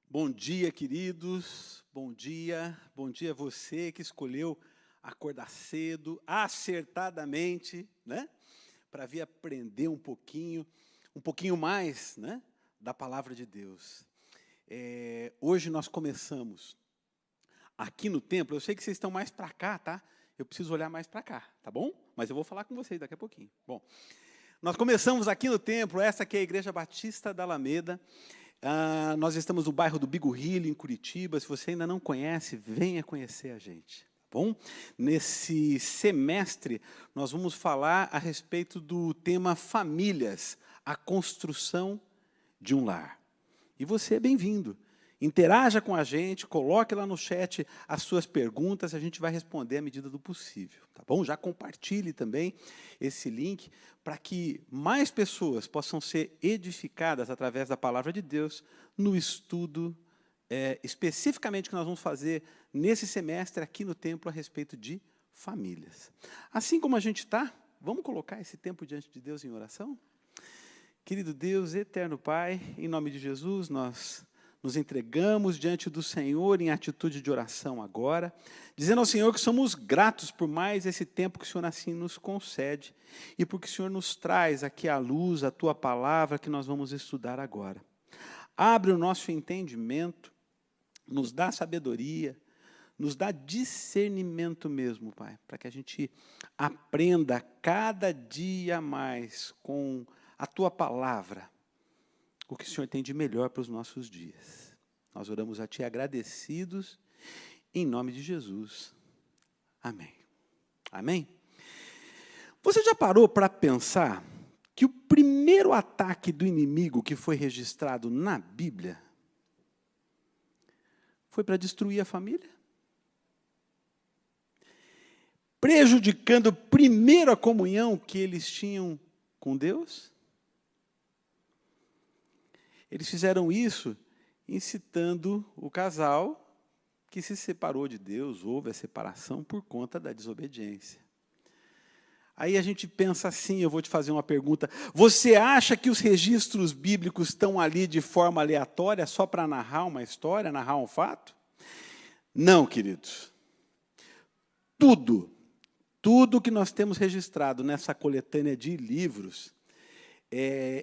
Bom dia, queridos. Bom dia a você que escolheu acordar cedo, acertadamente, né? Para vir aprender um pouquinho mais, né? Da palavra de Deus. Hoje nós começamos aqui no templo. Eu sei que vocês estão mais para cá, tá? Eu preciso olhar mais para cá, tá bom? Mas eu vou falar com vocês daqui a pouquinho. Bom, nós começamos aqui no templo. Essa aqui é a Igreja Batista da Alameda. Nós estamos no bairro do Bigorrilho, em Curitiba. Se você ainda não conhece, venha conhecer a gente. Tá bom? Nesse semestre, nós vamos falar a respeito do tema famílias, a construção de um lar. E você é bem-vindo. Interaja com a gente, coloque lá no chat as suas perguntas, a gente vai responder à medida do possível, tá bom? Já compartilhe também esse link para que mais pessoas possam ser edificadas através da palavra de Deus no estudo especificamente que nós vamos fazer nesse semestre aqui no templo a respeito de famílias. Assim como a gente está, vamos colocar esse tempo diante de Deus em oração? Querido Deus, eterno Pai, em nome de Jesus, nós nos entregamos diante do Senhor em atitude de oração agora, dizendo ao Senhor que somos gratos por mais esse tempo que o Senhor assim nos concede e porque o Senhor nos traz aqui à luz a Tua palavra que nós vamos estudar agora. Abre o nosso entendimento, nos dá sabedoria, nos dá discernimento mesmo, Pai, para que a gente aprenda cada dia mais com a Tua palavra, o que o Senhor tem de melhor para os nossos dias. Nós oramos a Ti agradecidos, em nome de Jesus. Amém. Amém? Você já parou para pensar que o primeiro ataque do inimigo que foi registrado na Bíblia foi para destruir a família? Prejudicando primeiro a comunhão que eles tinham com Deus? Eles fizeram isso incitando o casal que se separou de Deus, houve a separação por conta da desobediência. Aí a gente pensa assim, eu vou te fazer uma pergunta, você acha que os registros bíblicos estão ali de forma aleatória, só para narrar uma história, narrar um fato? Não, queridos. Tudo que nós temos registrado nessa coletânea de livros,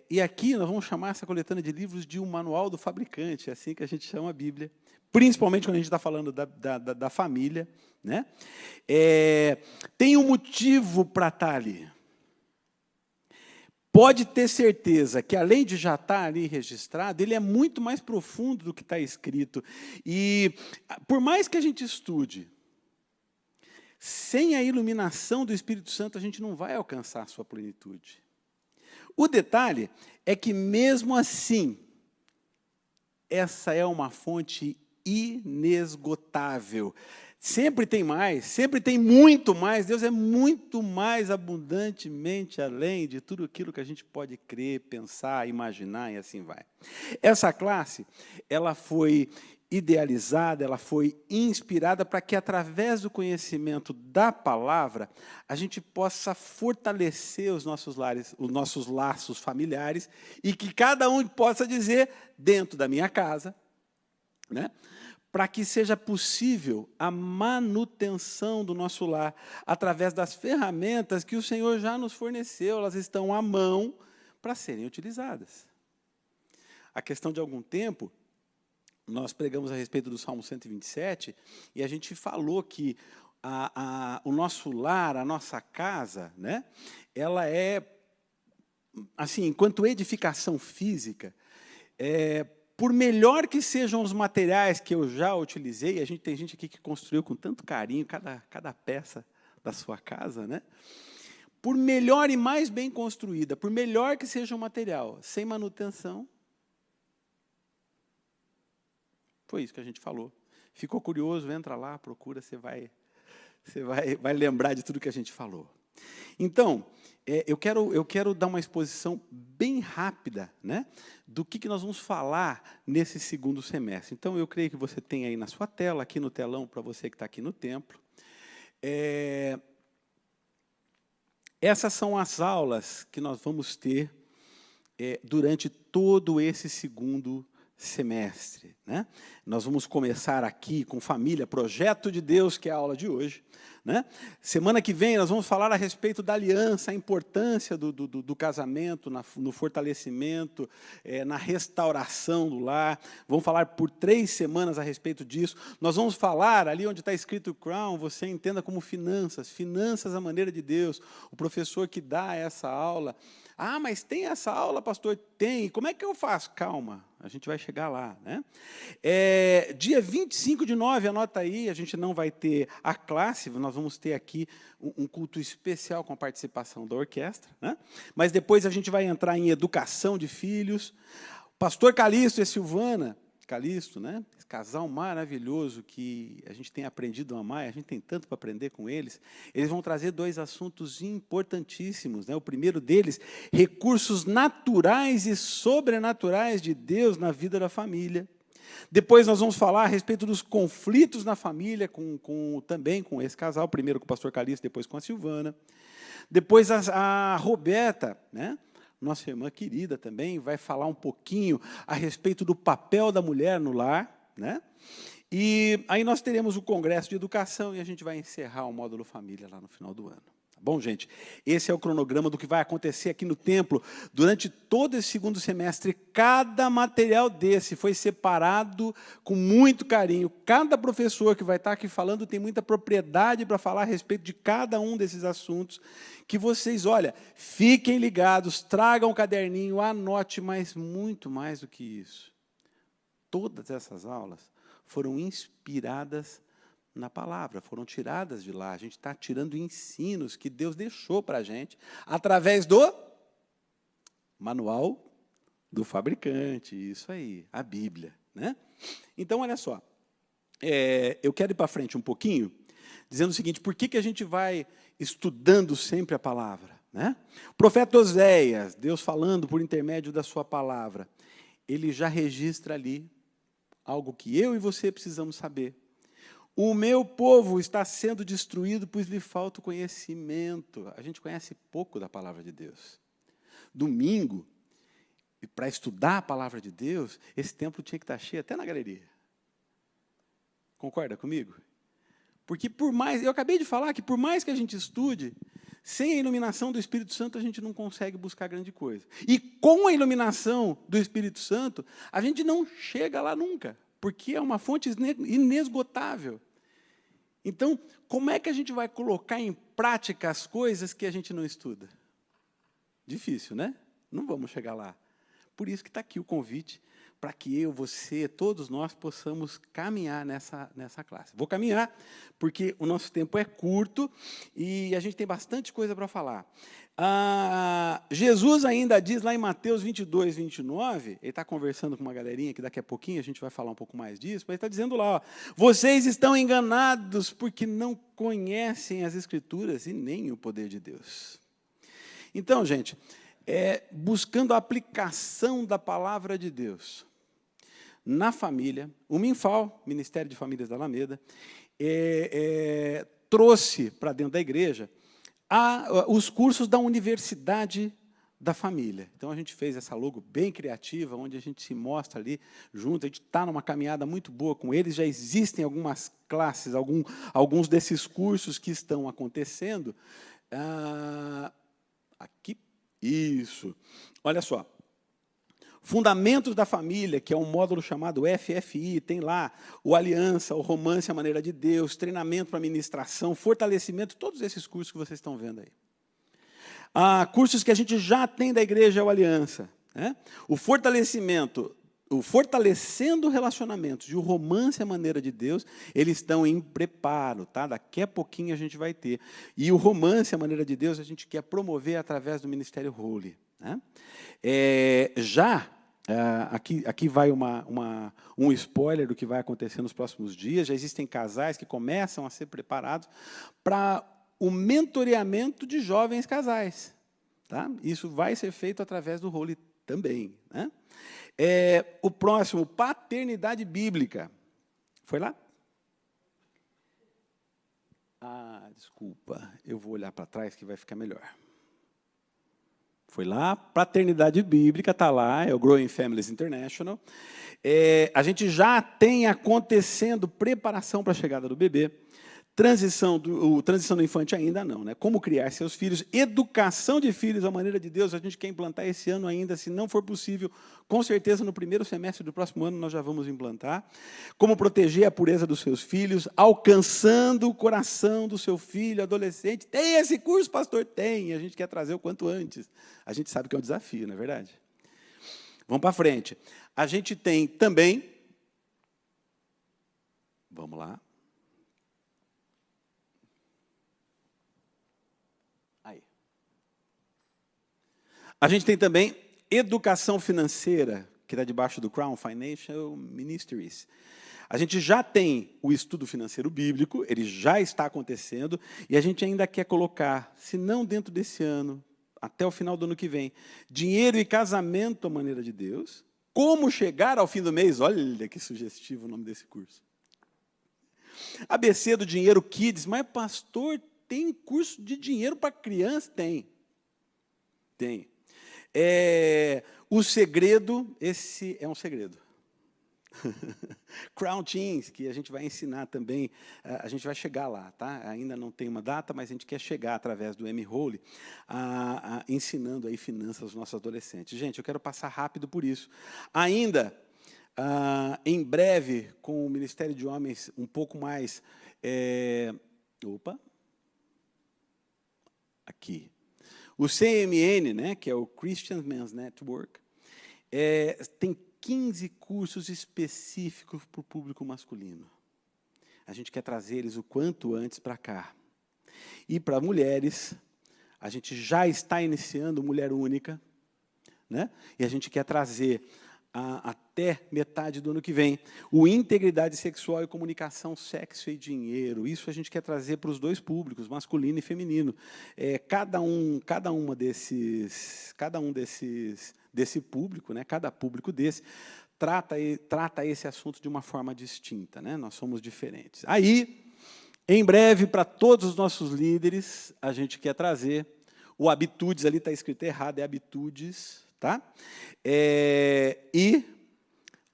e aqui nós vamos chamar essa coletânea de livros de um manual do fabricante, é assim que a gente chama a Bíblia, principalmente quando a gente está falando da família, né? Tem um motivo para estar ali. Pode ter certeza que, além de já estar ali registrado, ele é muito mais profundo do que está escrito. E, por mais que a gente estude, sem a iluminação do Espírito Santo, a gente não vai alcançar a sua plenitude. O detalhe é que, mesmo assim, essa é uma fonte inesgotável. Sempre tem mais, sempre tem muito mais. Deus é muito mais abundantemente além de tudo aquilo que a gente pode crer, pensar, imaginar e assim vai. Essa classe, ela foi idealizada, ela foi inspirada para que, através do conhecimento da palavra, a gente possa fortalecer os nossos laços familiares e que cada um possa dizer, dentro da minha casa, né, para que seja possível a manutenção do nosso lar, através das ferramentas que o Senhor já nos forneceu, elas estão à mão para serem utilizadas. A questão de algum tempo, nós pregamos a respeito do Salmo 127, e a gente falou que o nosso lar, a nossa casa, né, ela é, assim, enquanto edificação física, por melhor que sejam os materiais que eu já utilizei, tem gente aqui que construiu com tanto carinho cada peça da sua casa, né? Por melhor e mais bem construída, por melhor que seja o material, sem manutenção, foi isso que a gente falou. Ficou curioso? Entra lá, procura, você vai lembrar de tudo que a gente falou. Então, eu quero dar uma exposição bem rápida, né, do que nós vamos falar nesse segundo semestre. Então, eu creio que você tem aí na sua tela, aqui no telão, para você que está aqui no templo. Essas são as aulas que nós vamos ter durante todo esse segundo semestre, né? Nós vamos começar aqui com família, projeto de Deus, que é a aula de hoje, né? Semana que vem nós vamos falar a respeito da aliança, a importância do casamento, no fortalecimento, na restauração do lar. Vamos falar por 3 semanas a respeito disso. Nós vamos falar, ali onde está escrito Crown, você entenda como finanças, finanças à maneira de Deus. O professor que dá essa aula, mas tem essa aula, pastor? Tem. Como é que eu faço? Calma, a gente vai chegar lá, né? Dia 25/9, anota aí, a gente não vai ter a classe, nós vamos ter aqui um culto especial com a participação da orquestra, né? Mas depois a gente vai entrar em educação de filhos. Pastor Calixto e Silvana, Calixto, né? Esse casal maravilhoso que a gente tem aprendido a amar, a gente tem tanto para aprender com eles. Eles vão trazer 2 assuntos importantíssimos, né? O primeiro deles, recursos naturais e sobrenaturais de Deus na vida da família. Depois nós vamos falar a respeito dos conflitos na família, também com esse casal, primeiro com o pastor Calixto, depois com a Silvana. Depois a Roberta, né? Nossa irmã querida também, vai falar um pouquinho a respeito do papel da mulher no lar, né? E aí nós teremos o congresso de educação e a gente vai encerrar o módulo família lá no final do ano. Tá bom, gente? Esse é o cronograma do que vai acontecer aqui no templo durante todo esse segundo semestre. Cada material desse foi separado com muito carinho. Cada professor que vai estar aqui falando tem muita propriedade para falar a respeito de cada um desses assuntos. Que vocês, olha, fiquem ligados, tragam um caderninho, anote, mas muito mais do que isso. Todas essas aulas foram inspiradas na palavra, foram tiradas de lá. A gente está tirando ensinos que Deus deixou para a gente através do manual do fabricante, isso aí, a Bíblia, né? Então, olha só, eu quero ir para frente um pouquinho, dizendo o seguinte, por que a gente vai estudando sempre a palavra, né? O profeta Oséias, Deus falando por intermédio da sua palavra, ele já registra ali algo que eu e você precisamos saber. O meu povo está sendo destruído, pois lhe falta o conhecimento. A gente conhece pouco da palavra de Deus. Domingo, para estudar a palavra de Deus, esse templo tinha que estar cheio até na galeria. Concorda comigo? Porque eu acabei de falar que por mais que a gente estude, sem a iluminação do Espírito Santo, a gente não consegue buscar grande coisa. E com a iluminação do Espírito Santo, a gente não chega lá nunca, porque é uma fonte inesgotável. Então, como é que a gente vai colocar em prática as coisas que a gente não estuda? Difícil, né? Não vamos chegar lá. Por isso que está aqui o convite, para que eu, você, todos nós possamos caminhar nessa classe. Vou caminhar, porque o nosso tempo é curto e a gente tem bastante coisa para falar. Jesus ainda diz lá em Mateus 22/29, ele está conversando com uma galerinha que daqui a pouquinho a gente vai falar um pouco mais disso, mas ele está dizendo lá, ó, vocês estão enganados porque não conhecem as Escrituras e nem o poder de Deus. Então, gente, buscando a aplicação da palavra de Deus na família, o MINFAL, Ministério de Famílias da Alameda, trouxe para dentro da igreja os cursos da Universidade da Família. Então, a gente fez essa logo bem criativa, onde a gente se mostra ali junto, a gente está numa caminhada muito boa com eles, já existem algumas classes, alguns desses cursos que estão acontecendo. Aqui, isso. Olha só. Fundamentos da Família, que é um módulo chamado FFI, tem lá o Aliança, o Romance à Maneira de Deus, treinamento para ministração, fortalecimento, todos esses cursos que vocês estão vendo aí. Cursos que a gente já tem da igreja é o Aliança, né? O fortalecimento, o Fortalecendo Relacionamentos e o Romance à Maneira de Deus, eles estão em preparo, tá? Daqui a pouquinho a gente vai ter. E o Romance à Maneira de Deus a gente quer promover através do Ministério Holy, né? Aqui vai um spoiler do que vai acontecer nos próximos dias. Já existem casais que começam a ser preparados para o mentoreamento de jovens casais. Tá? Isso vai ser feito através do Holy também, né? O próximo, paternidade bíblica. Foi lá? Desculpa, eu vou olhar para trás que vai ficar melhor. Foi lá, Fraternidade Bíblica, está lá, é o Growing Families International. A gente já tem acontecendo preparação para a chegada do bebê. Transição do infante ainda não, né? Como criar seus filhos, educação de filhos à maneira de Deus, a gente quer implantar esse ano ainda, se não for possível, com certeza no primeiro semestre do próximo ano nós já vamos implantar. Como proteger a pureza dos seus filhos, alcançando o coração do seu filho, adolescente. Tem esse curso, pastor? Tem, a gente quer trazer o quanto antes. A gente sabe que é um desafio, não é verdade? Vamos para frente. A gente tem também, vamos lá, a gente tem também educação financeira, que está debaixo do Crown Financial Ministries. A gente já tem o estudo financeiro bíblico, ele já está acontecendo, e a gente ainda quer colocar, se não dentro desse ano, até o final do ano que vem, dinheiro e casamento à maneira de Deus, como chegar ao fim do mês, olha que sugestivo o nome desse curso. ABC do Dinheiro Kids, mas pastor, tem curso de dinheiro para criança? Tem. Tem. O segredo, esse é um segredo. Crown Teens, que a gente vai ensinar também, a gente vai chegar lá, tá? Ainda não tem uma data, mas a gente quer chegar através do M-Holy, ensinando aí finanças aos nossos adolescentes. Gente, eu quero passar rápido por isso. Ainda, em breve, com o Ministério de Homens um pouco mais... Aqui. O CMN, né, que é o Christian Men's Network, tem 15 cursos específicos para o público masculino. A gente quer trazer eles o quanto antes para cá. E para mulheres, a gente já está iniciando Mulher Única, né? E a gente quer trazer até metade do ano que vem o Integridade Sexual e Comunicação, Sexo e Dinheiro. Isso a gente quer trazer para os dois públicos, masculino e feminino. Cada um desse público, né? Cada público desse trata esse assunto de uma forma distinta, né? Nós somos diferentes. Aí, em breve, para todos os nossos líderes, a gente quer trazer o Habitudes, ali está escrito errado, é Habitudes, tá? E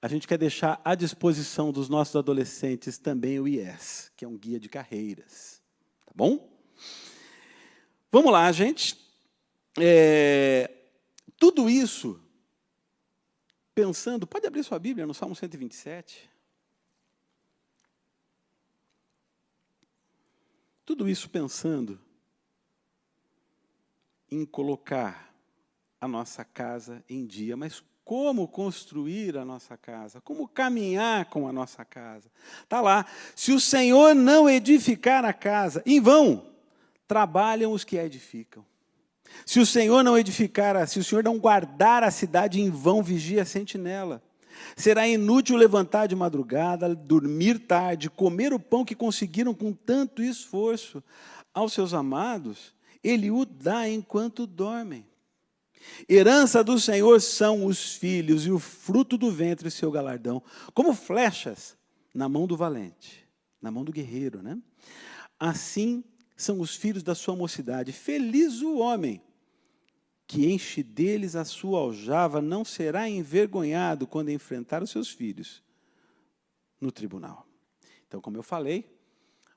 a gente quer deixar à disposição dos nossos adolescentes também o IES, que é um guia de carreiras, tá bom? Vamos lá, gente. Tudo isso, pensando, pode abrir sua Bíblia no Salmo 127. Tudo isso pensando em colocar a nossa casa em dia, mas como construir a nossa casa? Como caminhar com a nossa casa? Está lá, se o Senhor não edificar a casa, em vão trabalham os que a edificam. Se o Senhor não edificar, se o Senhor não guardar a cidade, em vão vigia a sentinela. Será inútil levantar de madrugada, dormir tarde, comer o pão que conseguiram com tanto esforço. Aos seus amados, Ele o dá enquanto dormem. Herança do Senhor são os filhos, e o fruto do ventre seu galardão, como flechas na mão do valente, na mão do guerreiro, né? Assim são os filhos da sua mocidade. Feliz o homem que enche deles a sua aljava, não será envergonhado quando enfrentar os seus filhos no tribunal. Então, como eu falei,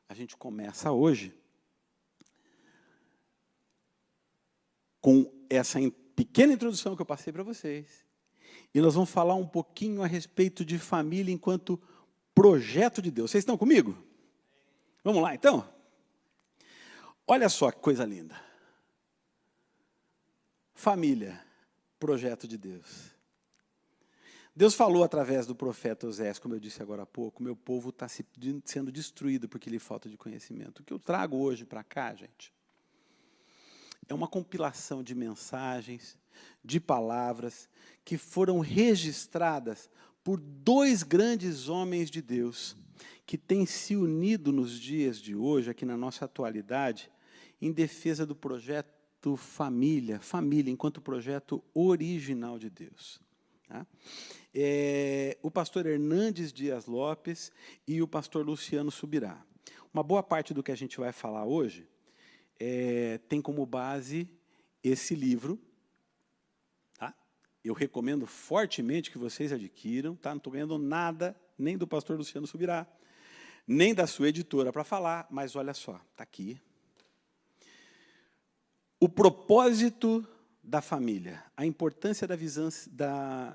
a gente começa hoje com essa pequena introdução que eu passei para vocês. E nós vamos falar um pouquinho a respeito de família enquanto projeto de Deus. Vocês estão comigo? Vamos lá, então? Olha só que coisa linda. Família, projeto de Deus. Deus falou através do profeta Osés, como eu disse agora há pouco, meu povo está sendo destruído porque lhe falta de conhecimento. O que eu trago hoje para cá, gente, é uma compilação de mensagens, de palavras, que foram registradas por dois grandes homens de Deus, que têm se unido nos dias de hoje, aqui na nossa atualidade, em defesa do projeto família enquanto projeto original de Deus. Tá? O pastor Hernandes Dias Lopes e o pastor Luciano Subirá. Uma boa parte do que a gente vai falar hoje tem como base esse livro, eu recomendo fortemente que vocês adquiram, tá? Não estou ganhando nada, nem do pastor Luciano Subirá, nem da sua editora para falar, mas olha só, está aqui. O propósito da família, a importância da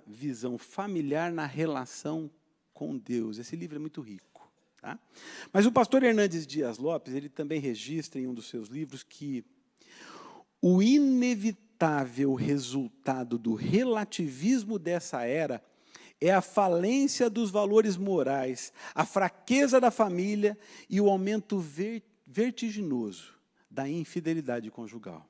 visão familiar na relação com Deus. Esse livro é muito rico. Tá? Mas o pastor Hernandes Dias Lopes, ele também registra em um dos seus livros que o inevitável resultado do relativismo dessa era é a falência dos valores morais, a fraqueza da família e o aumento vertiginoso da infidelidade conjugal.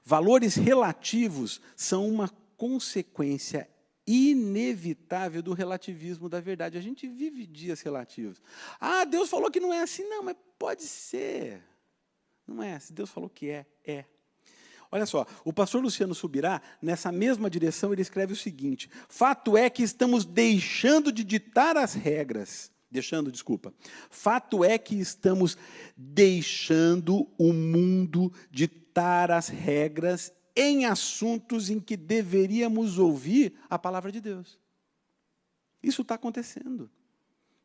Valores relativos são uma consequência inevitável do relativismo da verdade. A gente vive dias relativos. Ah, Deus falou que não é assim. Não, mas pode ser. Não é. Se Deus falou que é, é. Olha só, o pastor Luciano Subirá, nessa mesma direção, ele escreve o seguinte: fato é que estamos deixando de ditar as regras. Fato é que estamos deixando o mundo ditar as regras em assuntos em que deveríamos ouvir a palavra de Deus. Isso está acontecendo.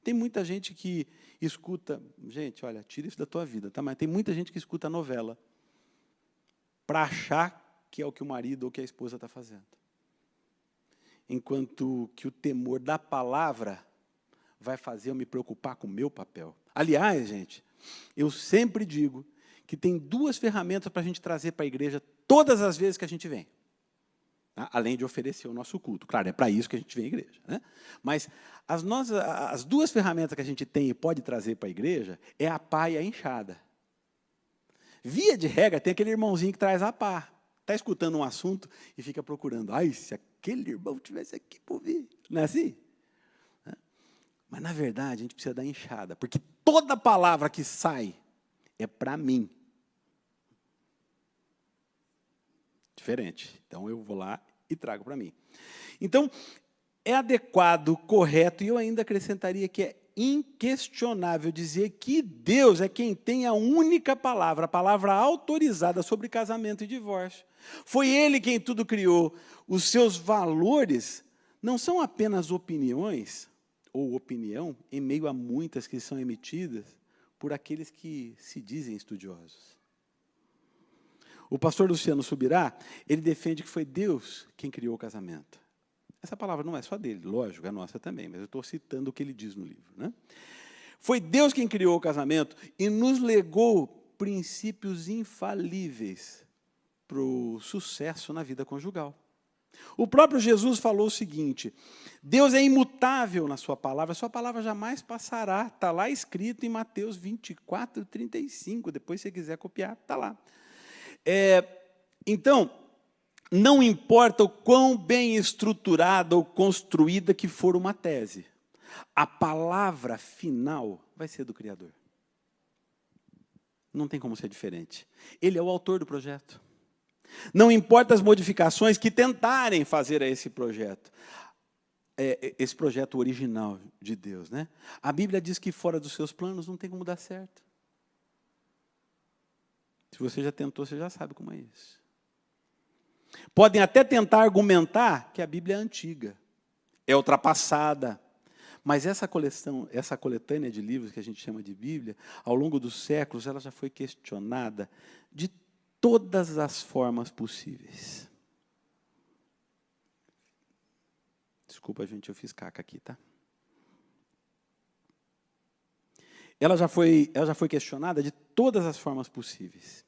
Tem muita gente que escuta... Gente, olha, tira isso da tua vida, tá? Mas tem muita gente que escuta a novela para achar que é o que o marido ou que a esposa está fazendo. Enquanto que o temor da palavra vai fazer eu me preocupar com o meu papel. Aliás, gente, eu sempre digo que tem duas ferramentas para a gente trazer para a igreja todas as vezes que a gente vem. Tá? Além de oferecer o nosso culto. Claro, é para isso que a gente vem à igreja. Né? Mas as duas ferramentas que a gente tem e pode trazer para a igreja é a pá e a enxada. Via de regra, tem aquele irmãozinho que traz a pá. Está escutando um assunto e fica procurando. Ai, se aquele irmão tivesse aqui para ouvir. Não é assim? Mas, na verdade, a gente precisa da enxada, porque toda palavra que sai é para mim. Diferente. Então, eu vou lá e trago para mim. Então, é adequado, correto, e eu ainda acrescentaria que é inquestionável dizer que Deus é quem tem a única palavra, a palavra autorizada sobre casamento e divórcio. Foi Ele quem tudo criou. Os seus valores não são apenas opiniões, ou opinião, em meio a muitas que são emitidas por aqueles que se dizem estudiosos. O pastor Luciano Subirá, ele defende que foi Deus quem criou o casamento. Essa palavra não é só dele, lógico, é nossa também, mas eu estou citando o que ele diz no livro. Né? Foi Deus quem criou o casamento e nos legou princípios infalíveis para o sucesso na vida conjugal. O próprio Jesus falou o seguinte: Deus é imutável na sua palavra jamais passará. Está lá escrito em Mateus 24, 35. Depois, se você quiser copiar, está lá. Então, não importa o quão bem estruturada ou construída que for uma tese, a palavra final vai ser do Criador. Não tem como ser diferente. Ele é o autor do projeto. Não importa as modificações que tentarem fazer a esse projeto. Esse projeto original de Deus. Né? A Bíblia diz que fora dos seus planos não tem como dar certo. Se você já tentou, você já sabe como é isso. Podem até tentar argumentar que a Bíblia é antiga, é ultrapassada. Mas essa coletânea de livros que a gente chama de Bíblia, ao longo dos séculos, ela já foi questionada de todas as formas possíveis. Desculpa, gente, eu fiz caca aqui, tá? Ela já foi questionada de todas as formas possíveis.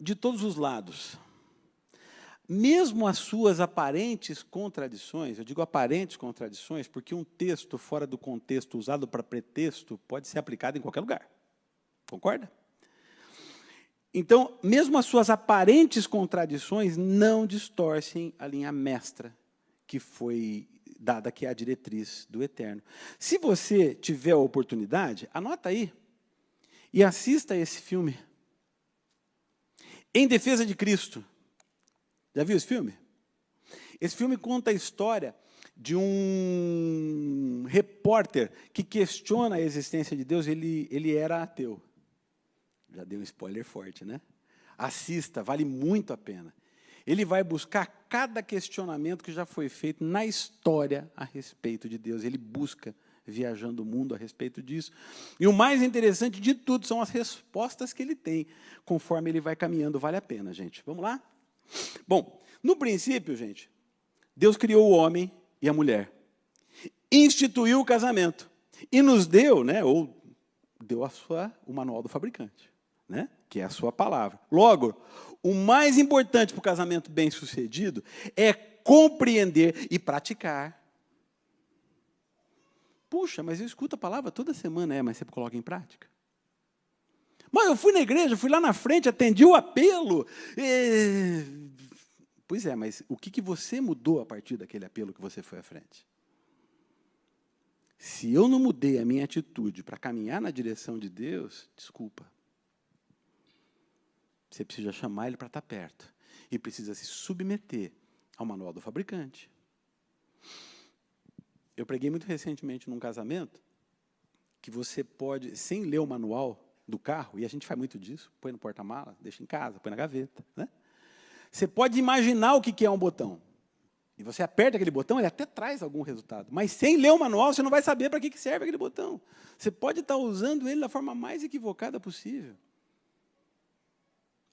De todos os lados. Mesmo as suas aparentes contradições, eu digo aparentes contradições, porque um texto fora do contexto usado para pretexto pode ser aplicado em qualquer lugar. Concorda? Então, mesmo as suas aparentes contradições não distorcem a linha mestra que foi dada, que é a diretriz do Eterno. Se você tiver a oportunidade, anota aí e assista a esse filme. Em Defesa de Cristo. Já viu esse filme? Esse filme conta a história de um repórter que questiona a existência de Deus. Ele era ateu. Já deu um spoiler forte, né? Assista, vale muito a pena. Ele vai buscar cada questionamento que já foi feito na história a respeito de Deus. Ele busca, viajando o mundo a respeito disso. E o mais interessante de tudo são as respostas que ele tem, conforme ele vai caminhando. Vale a pena, gente. Vamos lá? Bom, no princípio, gente, Deus criou o homem e a mulher. Instituiu o casamento. E nos deu, né, ou deu o manual do fabricante, né, que é a sua palavra. Logo, o mais importante para o casamento bem-sucedido é compreender e praticar. Puxa, mas eu escuto a palavra toda semana, mas você coloca em prática? Mas eu fui na igreja, fui lá na frente, atendi o apelo. Pois é, mas o que você mudou a partir daquele apelo que você foi à frente? Se eu não mudei a minha atitude para caminhar na direção de Deus, desculpa. Você precisa chamar Ele para estar perto. E precisa se submeter ao manual do fabricante. Eu preguei muito recentemente num casamento que você pode, sem ler o manual do carro, e a gente faz muito disso, põe no porta-mala, deixa em casa, põe na gaveta, né? Você pode imaginar o que é um botão. E você aperta aquele botão, ele até traz algum resultado. Mas sem ler o manual, você não vai saber para que serve aquele botão. Você pode estar usando ele da forma mais equivocada possível.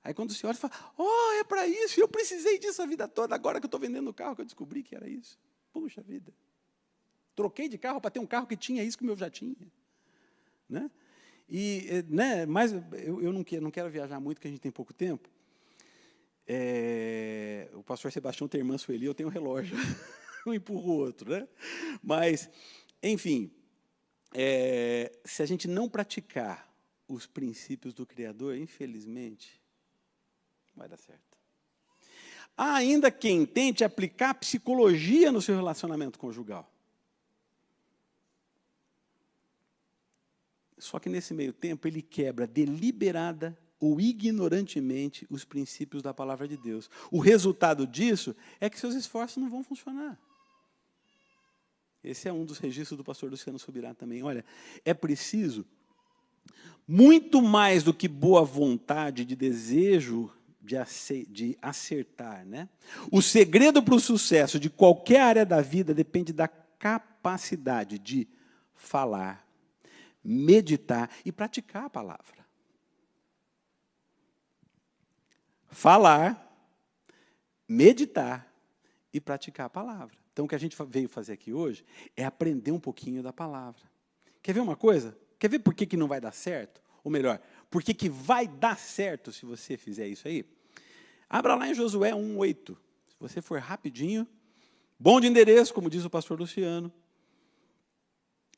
Aí quando você olha, você fala, é para isso, eu precisei disso a vida toda, agora que eu estou vendendo o carro, que eu descobri que era isso. Puxa vida. Troquei de carro para ter um carro que tinha isso que o meu já tinha. Né? Mas eu não quero viajar muito, porque a gente tem pouco tempo. O pastor Sebastião tem irmã Sueli, eu tenho um relógio. Um empurra o outro. Né? Mas, enfim, se a gente não praticar os princípios do Criador, infelizmente, não vai dar certo. Há ainda quem tente aplicar psicologia no seu relacionamento conjugal. Só que, nesse meio tempo, ele quebra deliberada ou ignorantemente os princípios da palavra de Deus. O resultado disso é que seus esforços não vão funcionar. Esse é um dos registros do pastor Luciano Subirá também. Olha, é preciso muito mais do que boa vontade, de desejo de acertar. Né? O segredo para o sucesso de qualquer área da vida depende da capacidade de falar, meditar e praticar a palavra. Falar, meditar e praticar a palavra. Então, o que a gente veio fazer aqui hoje é aprender um pouquinho da palavra. Quer ver uma coisa? Quer ver por que não vai dar certo? Ou melhor, por que vai dar certo se você fizer isso aí? Abra lá em Josué 1:8. Se você for rapidinho, bom de endereço, como diz o pastor Luciano.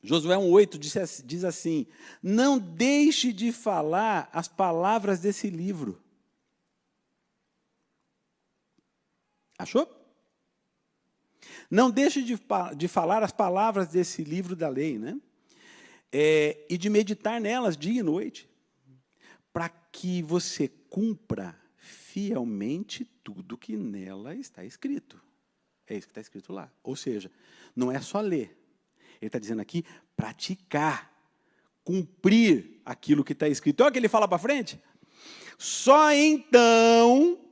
Josué 1:8 diz assim, não deixe de falar as palavras desse livro. Achou? Não deixe de falar as palavras desse livro da lei, né? E de meditar nelas dia e noite, para que você cumpra fielmente tudo que nela está escrito. É isso que está escrito lá. Ou seja, não é só ler. Ele está dizendo aqui, praticar, cumprir aquilo que está escrito. Olha o que ele fala para frente. Só então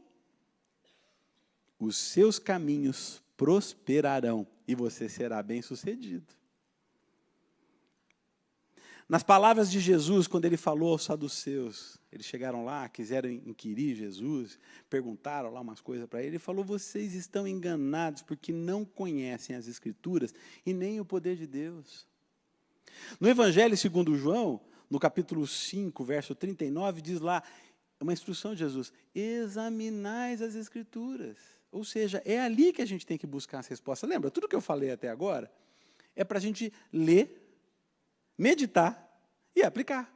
os seus caminhos prosperarão e você será bem-sucedido. Nas palavras de Jesus, quando ele falou aos saduceus, eles chegaram lá, quiseram inquirir Jesus, perguntaram lá umas coisas para ele, ele falou, vocês estão enganados porque não conhecem as Escrituras e nem o poder de Deus. No Evangelho segundo João, no capítulo 5, verso 39, diz lá, uma instrução de Jesus, examinais as Escrituras. Ou seja, é ali que a gente tem que buscar as respostas. Lembra, tudo que eu falei até agora é para a gente ler, meditar e aplicar.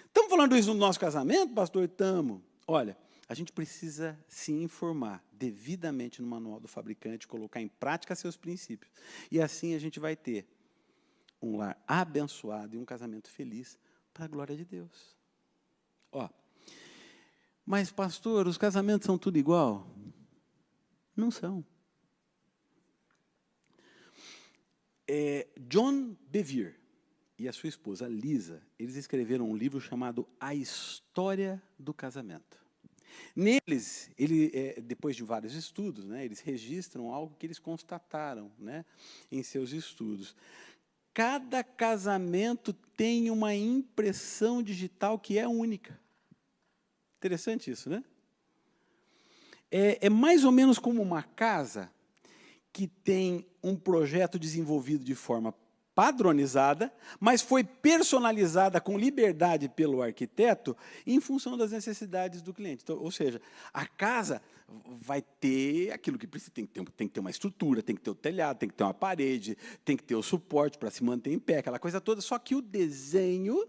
Estamos falando isso no nosso casamento, pastor? Estamos. Olha, a gente precisa se informar devidamente no manual do fabricante, colocar em prática seus princípios. E assim a gente vai ter um lar abençoado e um casamento feliz para a glória de Deus. Mas, pastor, os casamentos são tudo igual? Não são. John Bevere e a sua esposa, Lisa, eles escreveram um livro chamado A História do Casamento. Neles, depois de vários estudos, né, eles registram algo que eles constataram, né, em seus estudos. Cada casamento tem uma impressão digital que é única. Interessante isso, né? É mais ou menos como uma casa que tem um projeto desenvolvido de forma padronizada, mas foi personalizada com liberdade pelo arquiteto em função das necessidades do cliente. Então, ou seja, a casa vai ter aquilo que precisa, tem que ter uma estrutura, tem que ter o telhado, tem que ter uma parede, tem que ter o suporte para se manter em pé, aquela coisa toda, só que o desenho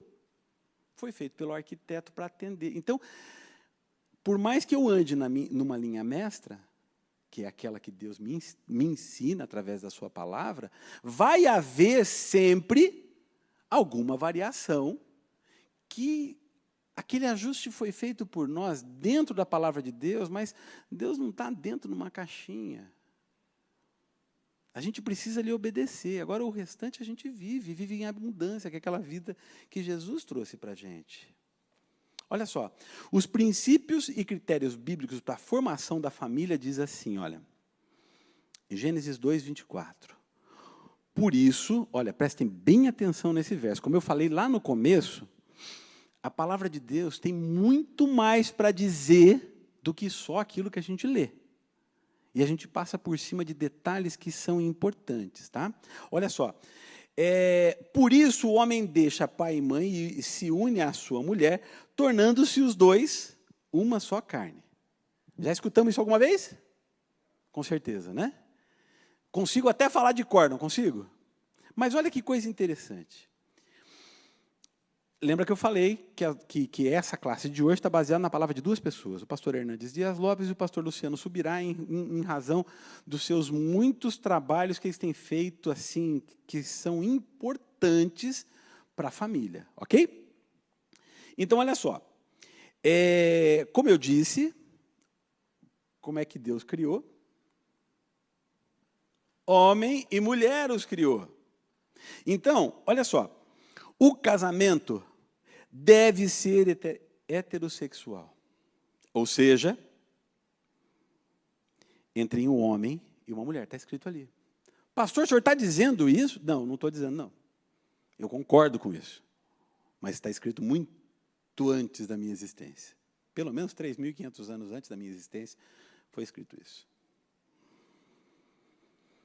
foi feito pelo arquiteto para atender. Então, por mais que eu ande numa linha mestra, que é aquela que Deus me ensina através da sua palavra, vai haver sempre alguma variação que aquele ajuste foi feito por nós dentro da palavra de Deus, mas Deus não está dentro de uma caixinha. A gente precisa lhe obedecer. Agora, o restante a gente vive em abundância, que é aquela vida que Jesus trouxe para a gente. Olha só, os princípios e critérios bíblicos para a formação da família diz assim, olha, em Gênesis 2, 24. Por isso, olha, prestem bem atenção nesse verso. Como eu falei lá no começo, a palavra de Deus tem muito mais para dizer do que só aquilo que a gente lê. E a gente passa por cima de detalhes que são importantes, tá? Olha só. Por isso o homem deixa pai e mãe e se une à sua mulher, tornando-se os dois uma só carne. Já escutamos isso alguma vez? Com certeza, né? Consigo até falar de cor, não consigo? Mas olha que coisa interessante. Lembra que eu falei que essa classe de hoje está baseada na palavra de duas pessoas, o pastor Hernandes Dias Lopes e o pastor Luciano Subirá, em razão dos seus muitos trabalhos que eles têm feito, assim, que são importantes para a família, ok? Então, olha só. Como eu disse, como é que Deus criou? Homem e mulher os criou. Então, olha só, o casamento deve ser heterossexual. Ou seja, entre um homem e uma mulher. Está escrito ali. Pastor, o senhor está dizendo isso? Não, não estou dizendo, não. Eu concordo com isso. Mas está escrito muito antes da minha existência. Pelo menos 3.500 anos antes da minha existência, foi escrito isso.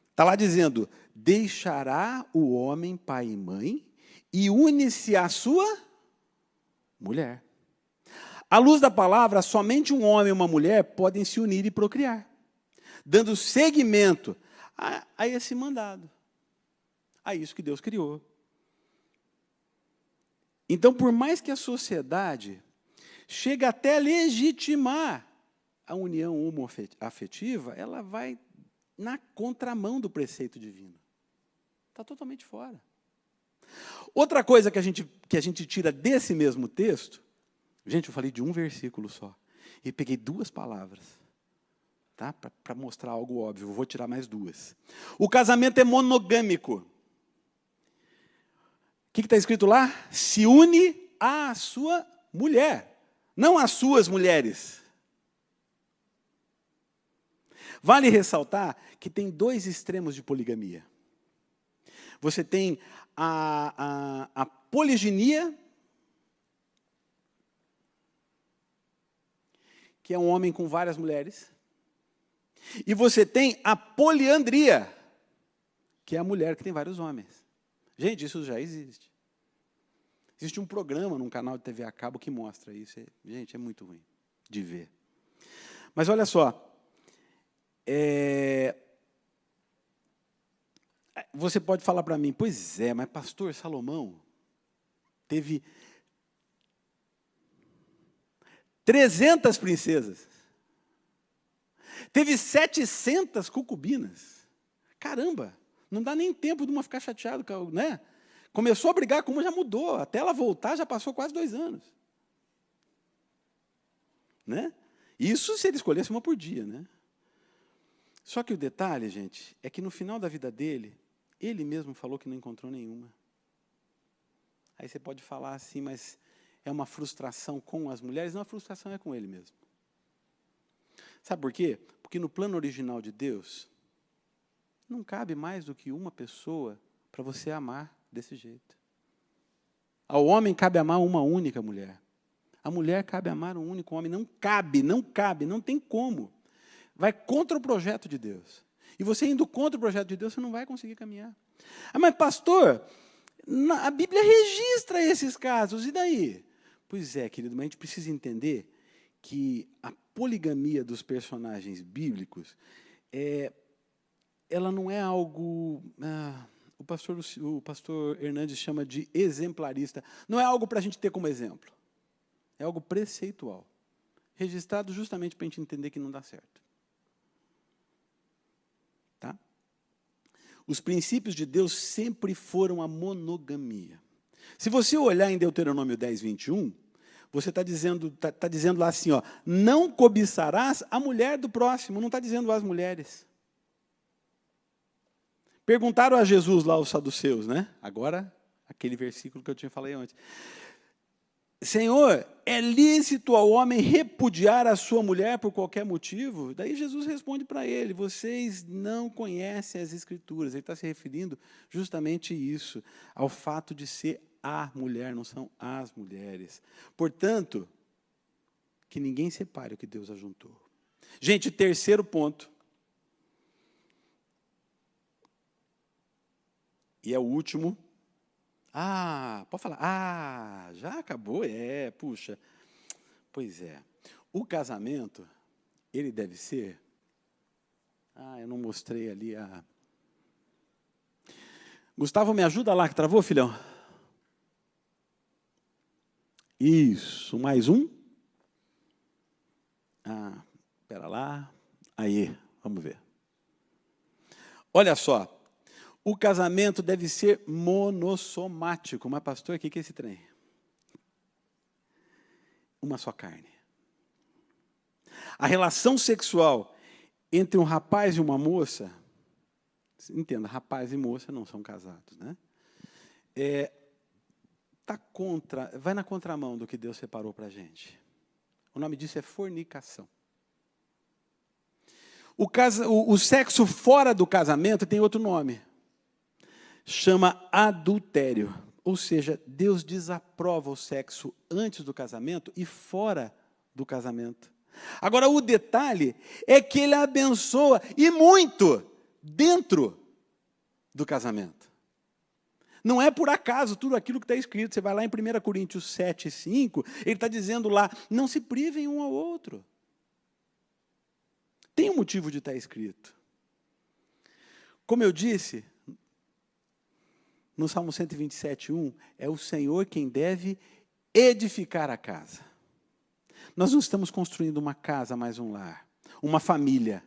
Está lá dizendo, deixará o homem pai e mãe e une-se à sua mulher. À luz da palavra, somente um homem e uma mulher podem se unir e procriar, dando seguimento a esse mandado, a isso que Deus criou. Então, por mais que a sociedade chegue até a legitimar a união homoafetiva, ela vai na contramão do preceito divino. Está totalmente fora. Outra coisa que a gente tira desse mesmo texto, gente, eu falei de um versículo só, e peguei duas palavras, tá? Para mostrar algo óbvio, eu vou tirar mais duas. O casamento é monogâmico. O que está escrito lá? Se une à sua mulher, não às suas mulheres. Vale ressaltar que tem dois extremos de poligamia. Você tem a poliginia, que é um homem com várias mulheres, e você tem a poliandria, que é a mulher que tem vários homens. Gente, isso já existe. Existe um programa num canal de TV a cabo que mostra isso. Gente, é muito ruim de ver. Mas olha só, você pode falar para mim, pois é, mas pastor Salomão teve 300 princesas, teve 700 concubinas. Caramba, não dá nem tempo de uma ficar chateada, né? Começou a brigar com uma, já mudou. Até ela voltar, já passou quase 2 anos. Né? Isso se ele escolhesse uma por dia, né? Só que o detalhe, gente, é que no final da vida dele, ele mesmo falou que não encontrou nenhuma. Aí você pode falar assim, mas é uma frustração com as mulheres? Não, a frustração é com ele mesmo. Sabe por quê? Porque no plano original de Deus, não cabe mais do que uma pessoa para você amar desse jeito. Ao homem cabe amar uma única mulher. A mulher cabe amar um único homem. Não cabe, não tem como. Vai contra o projeto de Deus. E você indo contra o projeto de Deus, você não vai conseguir caminhar. Ah, mas pastor, a Bíblia registra esses casos, e daí? Pois é, querido, mas a gente precisa entender que a poligamia dos personagens bíblicos, ela não é algo... o pastor Hernandes chama de exemplarista. Não é algo para a gente ter como exemplo. É algo preceitual. Registrado justamente para a gente entender que não dá certo. Tá? Os princípios de Deus sempre foram a monogamia. Se você olhar em Deuteronômio 10, 21, você está dizendo lá assim, ó, não cobiçarás a mulher do próximo, não está dizendo as mulheres. Perguntaram a Jesus lá os saduceus, né? Agora, aquele versículo que eu tinha falado antes. Senhor, é lícito ao homem repudiar a sua mulher por qualquer motivo? Daí Jesus responde para ele, vocês não conhecem as Escrituras. Ele está se referindo justamente a isso, ao fato de ser a mulher, não são as mulheres. Portanto, que ninguém separe o que Deus ajuntou. Gente, terceiro ponto. E é o último. Pode falar. Já acabou? Puxa. Pois é. O casamento, ele deve ser... eu não mostrei ali a... Gustavo, me ajuda lá, que travou, filhão? Isso, mais um. Espera lá. Aí, vamos ver. Olha só. O casamento deve ser monossomático. Mas, pastor, o que é esse trem? Uma só carne. A relação sexual entre um rapaz e uma moça, entenda, rapaz e moça não são casados, né? Vai na contramão do que Deus separou para a gente. O nome disso é fornicação. O sexo fora do casamento tem outro nome. Chama adultério. Ou seja, Deus desaprova o sexo antes do casamento e fora do casamento. Agora, o detalhe é que Ele abençoa, e muito, dentro do casamento. Não é por acaso tudo aquilo que está escrito. Você vai lá em 1 Coríntios 7, 5, ele está dizendo lá, não se privem um ao outro. Tem um motivo de estar escrito. Como eu disse, no Salmo 127, 1, é o Senhor quem deve edificar a casa. Nós não estamos construindo uma casa, mais um lar, uma família.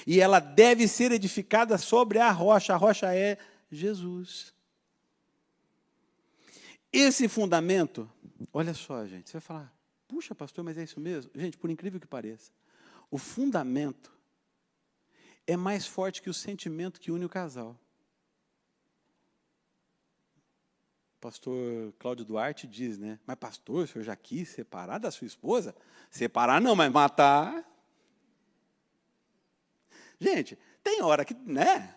E ela deve ser edificada sobre a rocha é Jesus. Esse fundamento, olha só, gente, você vai falar, puxa, pastor, mas é isso mesmo? Gente, por incrível que pareça, o fundamento é mais forte que o sentimento que une o casal. O pastor Cláudio Duarte diz, né? Mas pastor, o senhor já quis separar da sua esposa? Separar não, mas matar. Gente, tem hora que, né?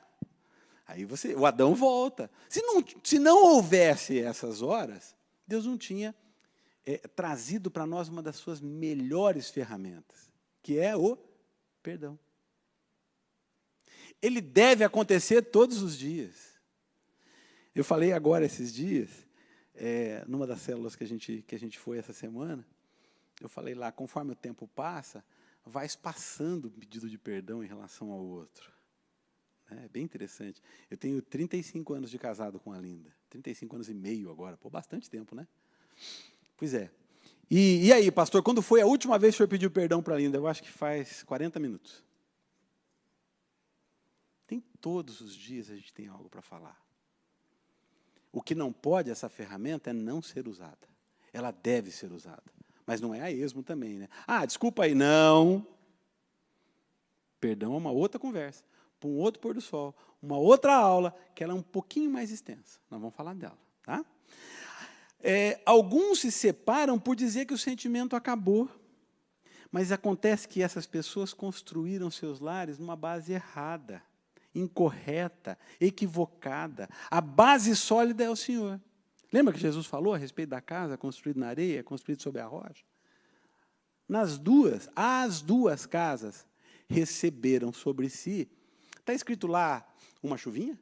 Aí o Adão volta. Se não houvesse essas horas, Deus não tinha trazido para nós uma das suas melhores ferramentas, que é o perdão. Ele deve acontecer todos os dias. Eu falei agora esses dias, numa das células que a gente foi essa semana, eu falei lá, conforme o tempo passa, vai passando o pedido de perdão em relação ao outro. É bem interessante. Eu tenho 35 anos de casado com a Linda. 35 anos e meio agora. Pô, bastante tempo, né? Pois é. E aí, pastor, quando foi a última vez que o senhor pediu perdão para a Linda? Eu acho que faz 40 minutos. Todos os dias a gente tem algo para falar. O que não pode, essa ferramenta, é não ser usada. Ela deve ser usada. Mas não é a esmo também, né? Desculpa aí, não. Perdão é uma outra conversa. Para um outro pôr do sol, uma outra aula, que ela é um pouquinho mais extensa. Nós vamos falar dela, tá? Alguns se separam por dizer que o sentimento acabou. Mas acontece que essas pessoas construíram seus lares numa base errada, incorreta, equivocada. A base sólida é o Senhor. Lembra que Jesus falou a respeito da casa construída na areia, construída sobre a rocha? As duas casas receberam sobre si. Está escrito lá uma chuvinha?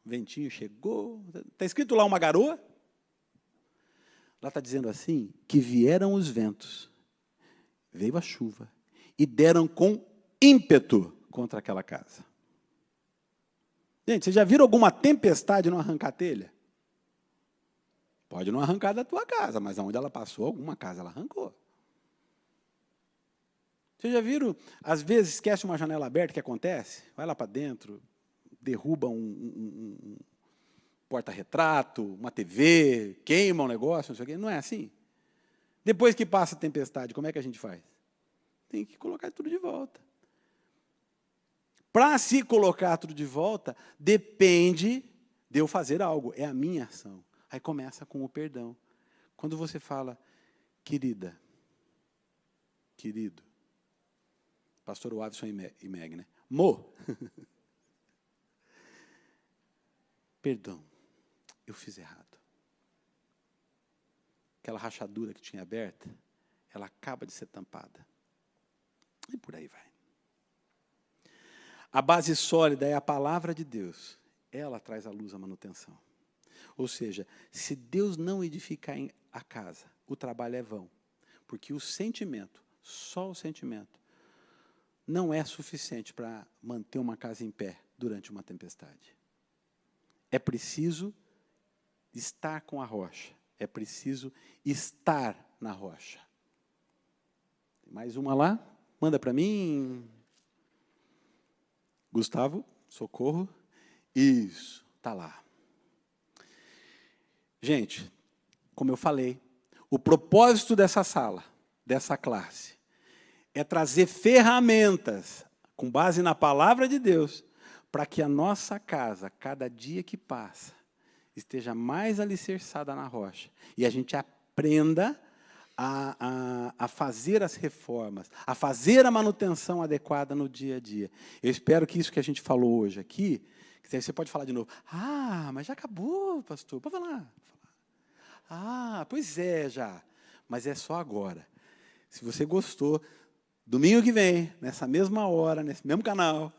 O ventinho chegou. Está escrito lá uma garoa? Lá está dizendo assim, que vieram os ventos, veio a chuva, e deram com ímpeto contra aquela casa. Gente, vocês já viram alguma tempestade não arrancar a telha? Pode não arrancar da tua casa, mas aonde ela passou, alguma casa ela arrancou. Vocês já viram, às vezes, esquece uma janela aberta, o que acontece? Vai lá para dentro, derruba um porta-retrato, uma TV, queima um negócio, não sei o quê. Não é assim? Depois que passa a tempestade, como é que a gente faz? Tem que colocar tudo de volta. Para se colocar tudo de volta, depende de eu fazer algo. É a minha ação. Aí começa com o perdão. Quando você fala, querida, querido, pastor Wavison e Meg, né? Mo, perdão, eu fiz errado. Aquela rachadura que tinha aberta, ela acaba de ser tampada. E por aí vai. A base sólida é a palavra de Deus. Ela traz à luz a manutenção. Ou seja, se Deus não edificar a casa, o trabalho é vão. Porque o sentimento, só o sentimento, não é suficiente para manter uma casa em pé durante uma tempestade. É preciso estar com a rocha. É preciso estar na rocha. Tem mais uma lá? Manda para mim. Gustavo, socorro. Isso, está lá. Gente, como eu falei, o propósito dessa sala, dessa classe, é trazer ferramentas, com base na palavra de Deus, para que a nossa casa, cada dia que passa, esteja mais alicerçada na rocha. E a gente aprenda a fazer as reformas, a fazer a manutenção adequada no dia a dia. Eu espero que isso que a gente falou hoje aqui, que você pode falar de novo. Ah, mas já acabou, pastor. Pode falar. Ah, pois é, já. Mas é só agora. Se você gostou, domingo que vem, nessa mesma hora, nesse mesmo canal,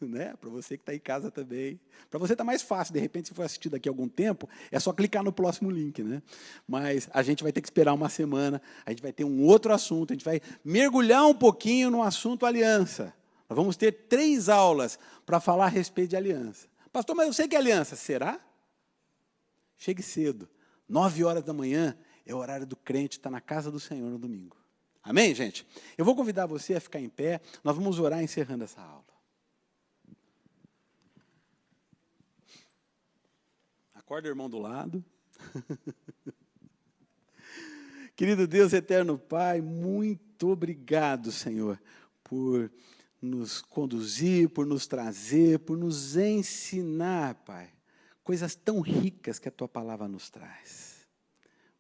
né? Para você que está em casa também. Para você está mais fácil, de repente, se for assistir daqui a algum tempo, é só clicar no próximo link, né? Mas a gente vai ter que esperar uma semana, a gente vai ter um outro assunto, a gente vai mergulhar um pouquinho no assunto aliança. Nós vamos ter 3 aulas para falar a respeito de aliança. Pastor, mas eu sei que é aliança. Será? Chegue cedo. 9 horas da manhã é o horário do crente estar na casa do Senhor no domingo. Amém, gente? Eu vou convidar você a ficar em pé. Nós vamos orar encerrando essa aula. Acorda, irmão do lado. Querido Deus, eterno Pai, muito obrigado, Senhor, por nos conduzir, por nos trazer, por nos ensinar, Pai, coisas tão ricas que a Tua palavra nos traz.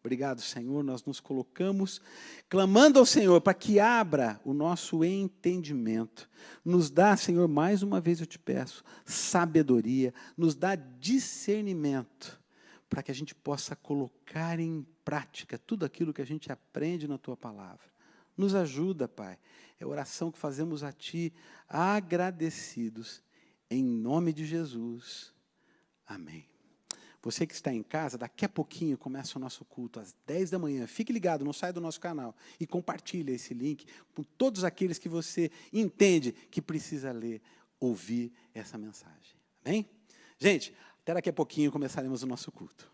Obrigado, Senhor, nós nos colocamos clamando ao Senhor para que abra o nosso entendimento. Nos dá, Senhor, mais uma vez eu te peço, sabedoria, nos dá discernimento, para que a gente possa colocar em prática tudo aquilo que a gente aprende na Tua palavra. Nos ajuda, Pai. É a oração que fazemos a Ti, agradecidos, em nome de Jesus. Amém. Você que está em casa, daqui a pouquinho começa o nosso culto, às 10 da manhã. Fique ligado, não saia do nosso canal. E compartilhe esse link com todos aqueles que você entende que precisa ler, ouvir essa mensagem. Amém? Gente, até daqui a pouquinho começaremos o nosso culto.